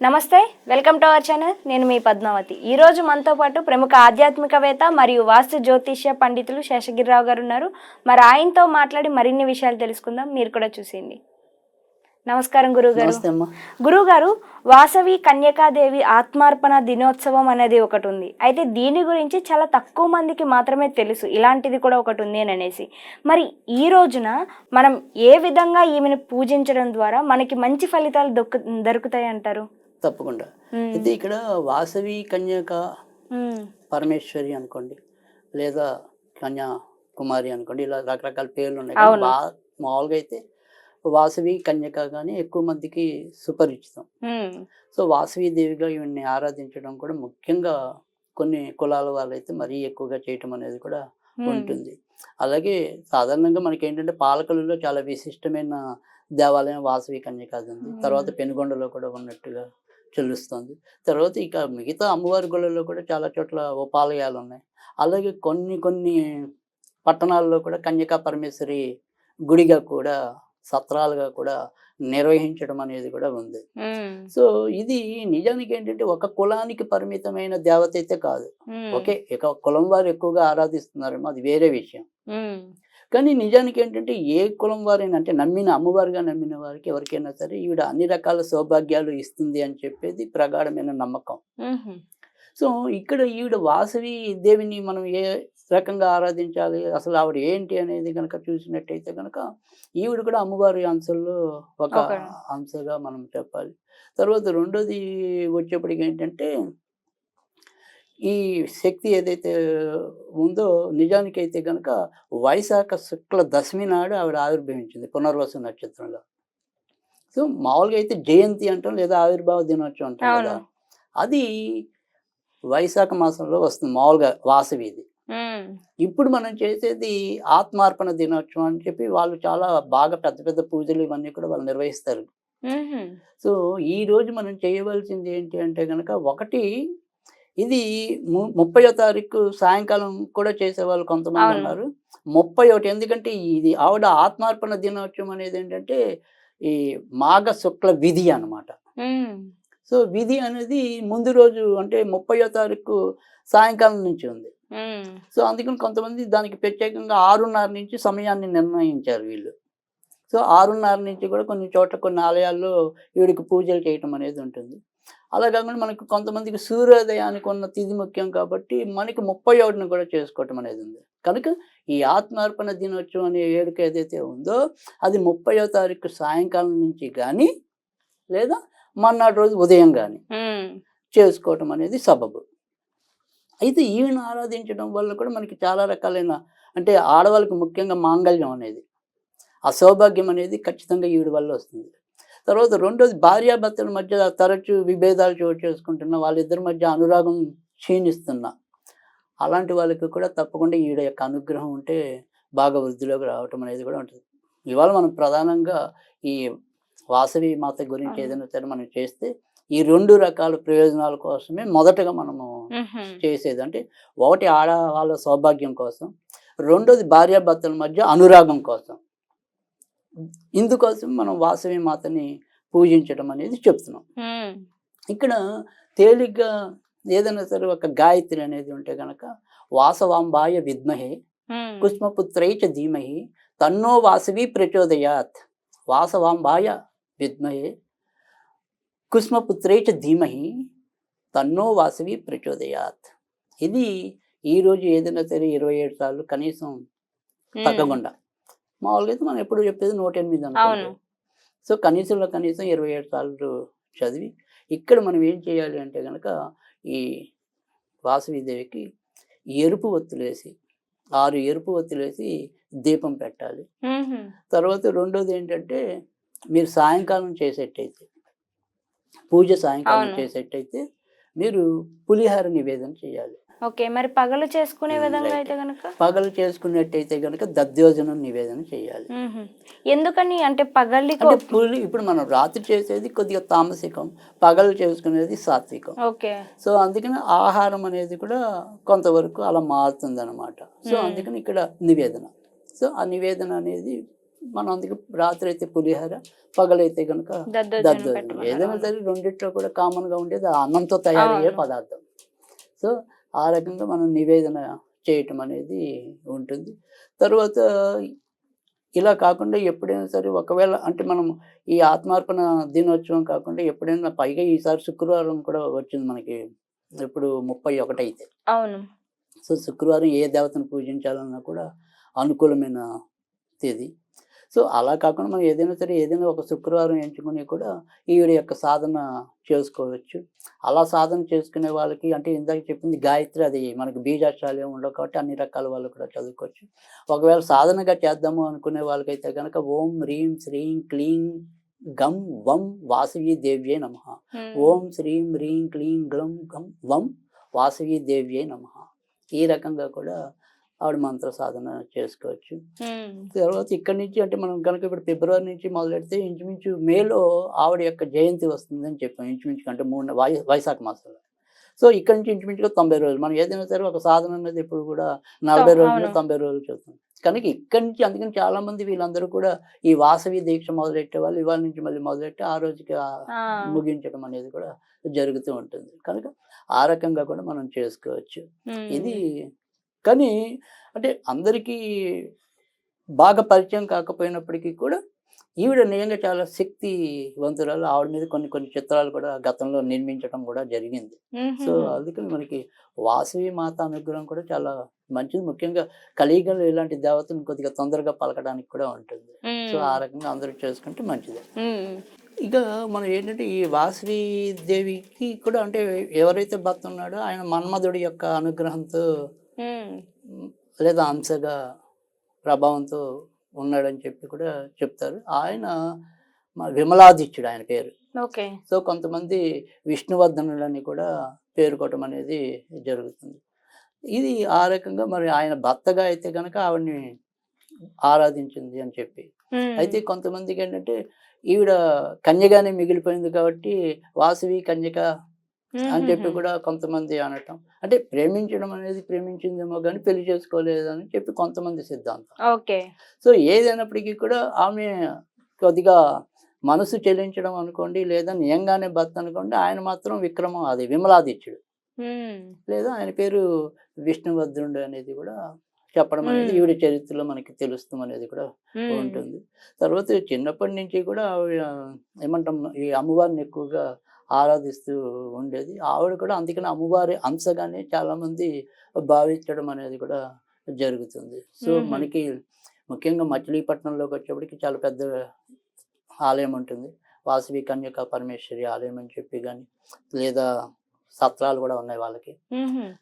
నమస్తే, welcome to our channel. నేను మీ పద్మావతి. ఈరోజు మనతో పాటు ప్రముఖ ఆధ్యాత్మికవేత్త మరియు వాస్తు జ్యోతిష్య పండితులు శేషగిరిరావు గారు ఉన్నారు. మరి ఆయనతో మాట్లాడి మరిన్ని విషయాలు తెలుసుకుందాం. మీరు కూడా చూసేయండి. నమస్కారం గురువుగారు. గురువుగారు, వాసవి కన్యకాదేవి ఆత్మార్పణ దినోత్సవం అనేది ఒకటి ఉంది. అయితే దీని గురించి చాలా తక్కువ మందికి మాత్రమే తెలుసు, ఇలాంటిది కూడా ఒకటి ఉంది అని అనేసి. మరి ఈ రోజున మనం ఏ విధంగా ఈమెను పూజించడం ద్వారా మనకి మంచి ఫలితాలు దొరుకుతాయి అంటారు? తప్పకుండా. అయితే ఇక్కడ వాసవి కన్యక పరమేశ్వరి అనుకోండి, లేదా కన్యా కుమారి అనుకోండి, ఇలా రకరకాల పేర్లు ఉన్నాయి. మామూలుగా అయితే వాసవి కన్యక కానీ ఎక్కువ మందికి సుపరిచితం. సో వాసవి దేవిగా ఈవిడ్ని ఆరాధించడం కూడా ముఖ్యంగా కొన్ని కులాల వాళ్ళైతే మరీ ఎక్కువగా చేయటం అనేది కూడా ఉంటుంది. అలాగే సాధారణంగా మనకి ఏంటంటే పాలకులలో చాలా విశిష్టమైన దేవాలయం వాసవి కన్యకాది ఉంది. తర్వాత పెనుగొండలో కూడా ఉన్నట్టుగా చెల్లుస్తుంది. తర్వాత ఇక మిగతా అమ్మవారి గుళ్ళల్లో కూడా చాలా చోట్ల ఉపాలయాలు ఉన్నాయి. అలాగే కొన్ని పట్టణాల్లో కూడా కన్యకా పరమేశ్వరి గుడిగా కూడా సత్రాలుగా కూడా నిర్వహించడం అనేది కూడా ఉంది. సో ఇది నిజానికి ఏంటంటే ఒక కులానికి పరిమితమైన దేవత అయితే కాదు. ఓకే, ఇక కులం వారు ఎక్కువగా ఆరాధిస్తున్నారేమో అది వేరే విషయం. కానీ నిజానికి ఏంటంటే ఏ కులం వారైనా, అంటే నమ్మిన అమ్మవారిగా నమ్మిన వారికి ఎవరికైనా సరే ఈవిడ అన్ని రకాల సౌభాగ్యాలు ఇస్తుంది అని చెప్పేది ప్రగాఢమైన నమ్మకం. సో ఇక్కడ ఈవిడ వాసవి దేవిని మనం ఏ రకంగా ఆరాధించాలి, అసలు ఆవిడ ఏంటి అనేది కనుక చూసినట్టయితే కనుక ఈవిడ కూడా అమ్మవారి అంశంలో ఒక అంశగా మనం చెప్పాలి. తర్వాత రెండోది వచ్చేప్పటికి ఏంటంటే ఈ శక్తి ఏదైతే ఉందో నిజానికైతే కనుక వైశాఖ శుక్ల దశమి నాడు ఆవిడ ఆవిర్భవించింది పునర్వసు నక్షత్రంలో. సో మామూలుగా అయితే జయంతి అంటాం, లేదా ఆవిర్భావ దినోత్సవం అంటాం కదా, అది వైశాఖ మాసంలో వస్తుంది మామూలుగా వాసవిది. ఇప్పుడు మనం చేసేది ఆత్మార్పణ దినోత్సవం అని చెప్పి వాళ్ళు చాలా బాగా పెద్ద పెద్ద పూజలు ఇవన్నీ కూడా వాళ్ళు నిర్వహిస్తారు. సో ఈ రోజు మనం చేయవలసింది ఏంటి అంటే కనుక, ఒకటి ఇది 30వ తారీఖు సాయంకాలం కూడా చేసేవాళ్ళు కొంతమంది ఉన్నారు. 31, ఎందుకంటే ఇది ఆవిడ ఆత్మార్పణ దినోత్సవం అనేది ఏంటంటే ఈ మాఘ శుక్ల విధి అన్నమాట. సో విధి అనేది ముందు రోజు అంటే 30వ తారీఖు సాయంకాలం నుంచి ఉంది. సో అందుకని కొంతమంది దానికి ప్రత్యేకంగా 6:30 నుంచి సమయాన్ని నిర్ణయించారు వీళ్ళు. సో 6:30 నుంచి కూడా కొన్ని చోట్ల కొన్ని ఆలయాల్లో వీడికి పూజలు చేయటం అనేది ఉంటుంది. అలా కాకుండా మనకు కొంతమందికి సూర్యోదయానికి ఉన్న తిథి ముఖ్యం కాబట్టి మనకి 31ని కూడా చేసుకోవటం అనేది ఉంది. కనుక ఈ ఆత్మార్పణ దినోత్సవం అనే వేడుక ఏదైతే ఉందో అది 30వ తారీఖు సాయంకాలం నుంచి కానీ లేదా మర్నాడు రోజు ఉదయం కానీ చేసుకోవటం అనేది సబబు. అయితే ఈవిని ఆరాధించడం వల్ల కూడా మనకి చాలా రకాలైన, అంటే ఆడవాళ్ళకి ముఖ్యంగా మాంగళ్యం అనేది, ఆ సౌభాగ్యం అనేది ఖచ్చితంగా ఈవిడ వల్ల వస్తుంది. తర్వాత రెండోది భార్యాభర్తల మధ్య తరచు విభేదాలు చోటు చేసుకుంటున్న వాళ్ళిద్దరి మధ్య అనురాగం క్షీణిస్తున్న అలాంటి వాళ్ళకి కూడా తప్పకుండా ఈవిడ యొక్క అనుగ్రహం ఉంటే బాగా వృద్ధిలోకి రావటం అనేది కూడా ఉంటుంది. ఇవాళ మనం ప్రధానంగా ఈ వాసవి మాత గురించి ఏదైనా సరే మనం చేస్తే ఈ 2 రకాల ప్రయోజనాల కోసమే మొదటగా మనము చేసేది. అంటే ఒకటి ఆడవాళ్ళ సౌభాగ్యం కోసం, రెండోది భార్యాభర్తల మధ్య అనురాగం కోసం. ఇందుకోసం మనం వాసవి మాతని పూజించడం అనేది చెప్తున్నాం. ఇక్కడ తేలిగ్గా ఏదైనా సరే ఒక గాయత్రి అనేది ఉంటే కనుక వాసవాంబాయ విద్మహే కుష్మపుత్రైచ ధీమహి తన్నో వాసవి ప్రచోదయాత్. వాసవాంబాయ విద్మహే కుష్మపుత్రైచ ధీమహి తన్నో వాసవి ప్రచోదయాత్. ఇది ఈరోజు ఏదైనా సరే 27 సార్లు కనీసం తగ్గకుండా, మామూలుగా అయితే మనం ఎప్పుడు చెప్పేది 108 అనుకుంటాం. సో కనీసంలో కనీసం 27 సార్లు చదివి ఇక్కడ మనం ఏం చేయాలి అంటే కనుక ఈ వాసవిదేవికి ఎరుపు ఒత్తులేసి 6 ఎరుపు ఒత్తులేసి దీపం పెట్టాలి. తర్వాత రెండోది ఏంటంటే మీరు సాయంకాలం చేసేటైతే, పూజ సాయంకాలం చేసేటైతే మీరు పులిహార నివేదన చేయాలి. ఓకే, మరి పగలు చేసుకునే విధంగా అయితే కనుక, పగలు చేసుకున్నట్టయితే కనుక దధ్యోజనం నివేదన చేయాలి. ఎందుకని అంటే పగలి ఇప్పుడు మనం రాత్రి చేసేది కొద్దిగా తామసికం, పగలు చేసుకునేది సాత్వికం. ఓకే, సో అందుకని ఆహారం అనేది కూడా కొంతవరకు అలా మారుతుంది అనమాట. సో అందుకని ఇక్కడ నివేదన, సో ఆ నివేదన అనేది మనం అందుకే రాత్రి అయితే పులిహోర, పగలైతే కనుక దద్దోజనం దద్దోజనం. పెట్టమన్నారు. ఏదైనా అవును. సరే రెండిట్లో కూడా కామన్గా ఉండేది ఆ అన్నంతో తయారయ్యే అవును. పదార్థం. సో ఆ రకంగా మనం నివేదన చేయటం అనేది ఉంటుంది. తర్వాత ఇలా కాకుండా ఎప్పుడైనా సరే ఒకవేళ అంటే మనం ఈ ఆత్మార్పణ దినోత్సవం కాకుండా ఎప్పుడైనా పైగా ఈసారి శుక్రవారం కూడా వచ్చింది మనకి. ఇప్పుడు 31 అయితే. అవును. సో శుక్రవారం ఏ దేవతను పూజించాలన్నా కూడా అనుకూలమైన తేదీ. సో అలా కాకుండా మనం ఏదైనా సరే ఏదైనా ఒక శుక్రవారం ఎంచుకొని కూడా ఈవిడ యొక్క సాధన చేసుకోవచ్చు. అలా సాధన చేసుకునే వాళ్ళకి అంటే ఇందాక చెప్పింది గాయత్రి, అది మనకి బీజాక్షరాలు ఏమి ఉండవు కాబట్టి అన్ని రకాల వాళ్ళు కూడా చదువుకోవచ్చు. ఒకవేళ సాధనగా చేద్దాము అనుకునే వాళ్ళకైతే గనక ఓం హ్రీం శ్రీం క్లీం గం వం వాసవి దేవ్యై నమః. ఓం శ్రీం హ్రీం క్లీం గ్లం గం వం వాసవి దేవ్యై నమః. ఈ రకంగా కూడా ఆవిడ మంత్ర సాధన చేసుకోవచ్చు. తర్వాత ఇక్కడి నుంచి అంటే మనం కనుక ఇప్పుడు ఫిబ్రవరి నుంచి మొదలెడితే ఇంచుమించు మేలో ఆవిడ యొక్క జయంతి వస్తుందని చెప్పాం. ఇంచుమించు అంటే వైశాఖ మాసంలో. సో ఇక్కడి నుంచి ఇంచుమించుగా 90 రోజులు. మనం ఏదైనా సరే ఒక సాధన అనేది ఎప్పుడు కూడా 40 రోజులు, అవును. 90 రోజులు చేస్తాం. కనుక ఇక్కడి నుంచి అందుకని చాలా మంది వీళ్ళందరూ కూడా ఈ వాసవి దీక్ష మొదలెట్టే వాళ్ళు ఇవాళ నుంచి మళ్ళీ మొదలెట్టి ఆ రోజుకి ముగించడం అనేది కూడా జరుగుతూ ఉంటుంది. కనుక ఆ రకంగా కూడా మనం చేసుకోవచ్చు. ఇది కానీ అంటే అందరికీ బాగా పరిచయం కాకపోయినప్పటికీ కూడా ఈవిడ నిజంగా చాలా శక్తివంతురాలు. ఆవిడ మీద కొన్ని చిత్రాలు కూడా గతంలో నిర్మించడం కూడా జరిగింది. సో అందుకని మనకి వాసవి మాత అనుగ్రహం కూడా చాలా మంచిది. ముఖ్యంగా కలియుగంలో ఇలాంటి దేవతను కొద్దిగా తొందరగా పలకడానికి కూడా ఉంటుంది. సో ఆ రకంగా అందరూ చేసుకుంటే మంచిది. ఇక మనం ఏంటంటే ఈ వాసవి దేవికి కూడా అంటే ఎవరైతే భర్త ఉన్నాడో ఆయన మన్మధుడి యొక్క అనుగ్రహంతో లేదా అంశగా ప్రభావంతో ఉన్నాడని చెప్పి కూడా చెప్తారు. ఆయన విమలాదిత్యుడు ఆయన పేరు. ఓకే. సో కొంతమంది విష్ణువర్ధనులని కూడా పేర్కోవటం అనేది జరుగుతుంది. ఇది ఆ రకంగా మరి ఆయన భర్తగా అయితే కనుక ఆవిడ్ని ఆరాధించింది అని చెప్పి. అయితే కొంతమందికి ఏంటంటే ఈవిడ కన్యగానే మిగిలిపోయింది కాబట్టి వాసవి కన్యక అని చెప్పి కూడా కొంతమంది అనటం. అంటే ప్రేమించడం అనేది ప్రేమించిందేమో కానీ పెళ్లి చేసుకోలేదని చెప్పి కొంతమంది సిద్ధాంతం. ఓకే. సో ఏదైనప్పటికీ కూడా ఆమె కొద్దిగా మనసు చెల్లించడం అనుకోండి, లేదా నియంగానే భర్త అనుకోండి, ఆయన మాత్రం విక్రమం అది విమలాదిత్యుడు. లేదా ఆయన పేరు విష్ణువర్ధనుడు అనేది కూడా చెప్పడం అనేది ఈవిడ చరిత్రలో మనకి తెలుస్తాం అనేది కూడా ఉంటుంది. తర్వాత చిన్నప్పటి నుంచి కూడా ఏమంటాం ఈ అమ్మవారిని ఎక్కువగా ఆరాధిస్తూ ఉండేది. ఆవిడ కూడా అందుకని అమ్మవారి అంశగానే చాలా మంది భావించడం అనేది కూడా జరుగుతుంది. సో మనకి ముఖ్యంగా మచిలీపట్నంలోకి వచ్చేప్పటికి చాలా పెద్ద ఆలయం ఉంటుంది. వాసవి కన్యకా పరమేశ్వరి ఆలయం అని చెప్పి కానీ, లేదా సత్రాలు కూడా ఉన్నాయి వాళ్ళకి.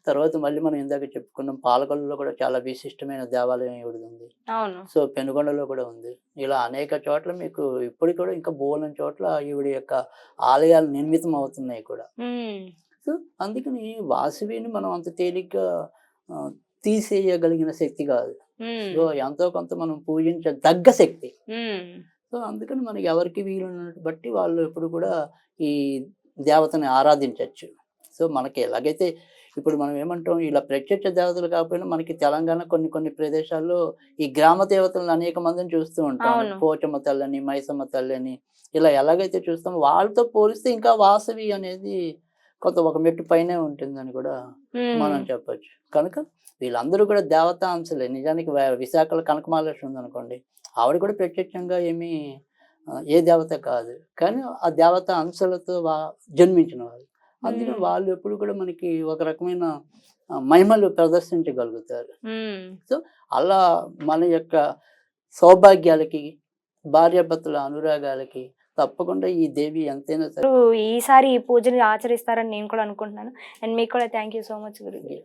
తర్వాత మళ్ళీ మనం ఇందాక చెప్పుకున్నాం పాలకొల్లులో కూడా చాలా విశిష్టమైన దేవాలయం ఈవిడది ఉంది. సో పెనుగొండలో కూడా ఉంది. ఇలా అనేక చోట్ల మీకు ఇప్పటికి కూడా ఇంకా బోలెని చోట్ల ఈవిడ యొక్క ఆలయాలు నిర్మితం అవుతున్నాయి కూడా. సో అందుకని వాసవిని మనం అంత తేలిగ్గా తీసేయగలిగిన శక్తి కాదు. సో ఎంతో కొంత మనం పూజించదగ్గ శక్తి. సో అందుకని మనకి ఎవరికి వీలున్నట్టు బట్టి వాళ్ళు ఎప్పుడు కూడా ఈ దేవతని ఆరాధించవచ్చు. సో మనకి ఎలాగైతే ఇప్పుడు మనం ఏమంటాం ఇలా ప్రత్యక్ష దేవతలు కాకపోయినా మనకి తెలంగాణ కొన్ని ప్రదేశాల్లో ఈ గ్రామ దేవతలను అనేక మందిని చూస్తూ ఉంటాం. పోచమ్మ తల్లని, మైసమ్మ తల్లని ఇలా ఎలాగైతే చూస్తామో వాళ్ళతో పోలిస్తే ఇంకా వాసవి అనేది కొంత ఒక మెట్టు పైనే ఉంటుందని కూడా మనం చెప్పొచ్చు. కనుక వీళ్ళందరూ కూడా దేవతా అంశలే. నిజానికి విశాఖలో కనకమహాలక్ష్మి ఉందనుకోండి, ఆవిడ కూడా ప్రత్యక్షంగా ఏమీ ఏ దేవత కాదు, కానీ ఆ దేవతా అంశాలతో జన్మించిన వాళ్ళు. అందుకని వాళ్ళు ఎప్పుడు కూడా మనకి ఒక రకమైన మహిమలు ప్రదర్శించగలుగుతారు. సో అలా మన యొక్క సౌభాగ్యాలకి, భార్యాభర్తల అనురాగాలకి తప్పకుండా ఈ దేవి ఎంతైనా సరే ఈసారి ఈ పూజని ఆచరిస్తారని నేను కూడా అనుకుంటున్నాను. అండ్ మీకు కూడా thank you so much Guruji.